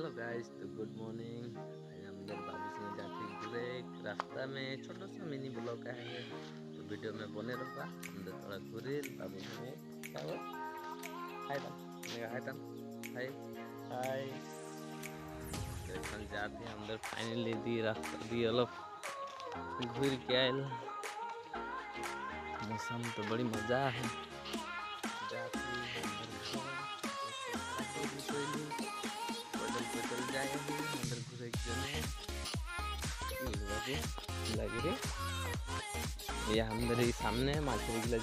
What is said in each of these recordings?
Hello guys, तो good morning. हम इधर बाबू संग जाते घूरे रास्ता में छोटा सा मिनी ब्लॉग का है, तो वीडियो में बने रहा। हम थोड़ा घूरे बाबू संग क्या हुआ हाय तम हाय हाय तो এখন जाते हैं अंदर। फाइनली दी रास्ता दी अलग घूर के आयल। मौसम तो बड़ी मजा है। जाते अंदर घुरे लगे रे या अंदर ही सामने माछी गिला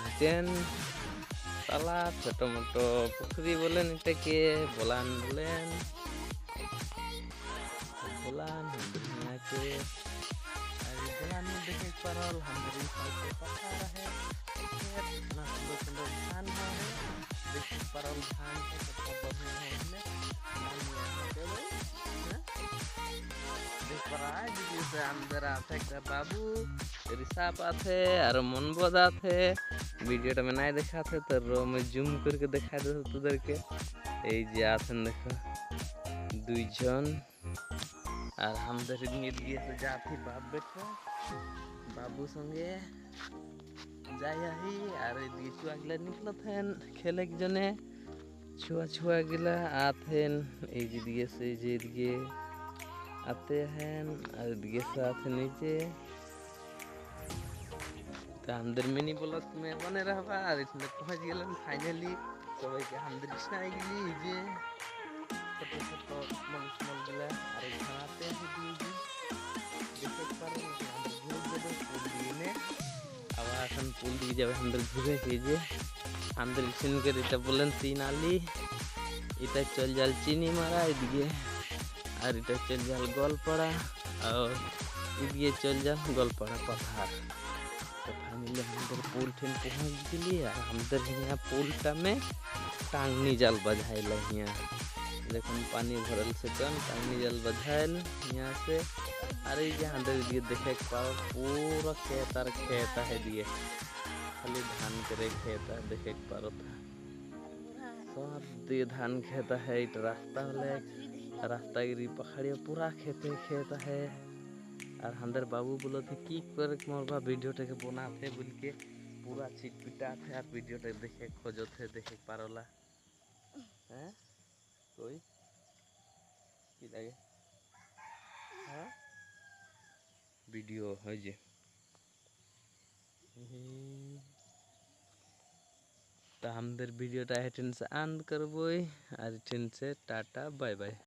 तालाब छोटो मोटो पुखरी बोले नीचे के बोलान बोलेन बोलान हम के बोलान में देखे परल हम पत्थर है ना सुंदर सुंदर धान है देखे परल धान के कितना बढ़िया है इसमें से अंदर आते बाबू रिसाप आते और मन बजाते वीडियो में नहीं देखा थे तो रो में जूम करके दिखा दे तुदर के ये आते देखो दुई जन और हम से जाती बाप बेटा बाबू संगे जाया ही और दिए छुआ गिला निकलत हैं खेले के जने छुआ छुआ गिला आते हैं दिए से दिए आते हैं और दिए से आते नीचे तो अंदर मिनी ब्लॉक में बने रहा और इसमें पहुंच गए फाइनली सब के अंदर कृष्णा गली जे छोटे छोटे स्मॉल स्मॉल गिला और खाते हैं दिए देखे पर अंदर घूर दे पुल दिए ने अब आसन पुल दिए जब अंदर घूरे कीजिए अंदर सिन के इतना बोलन तीन आली इतना चल जाल चीनी मारा दिए और इटा चल जाल गोलपड़ा और ये चल जाल गोलपड़ा पथार। तो फाइनली हम पुल ठेन पहुँच गए और हम यहाँ पुल का में टांगनी जाल बजाइल यहाँ देखो पानी भरल से कन टांगनी जाल बजाइल यहाँ से अरे यहाँ दिए देखे पूरा खेत है दिए खाली धान करे खेत देखे पारो था सब दिए धान खेत है इट रास्ता रास्ता गिरी पहाड़िया पूरा खेते खेत है और अंदर बाबू बोलो थे की कर मोर वीडियो टे बनाते बोल के पूरा चीट पिटा थे और वीडियो टे देखे खोजो थे देखे पारोला हैं कोई की लगे हाँ वीडियो है जे तो हम वीडियो टा से आंद करबो और से टाटा बाय बाय।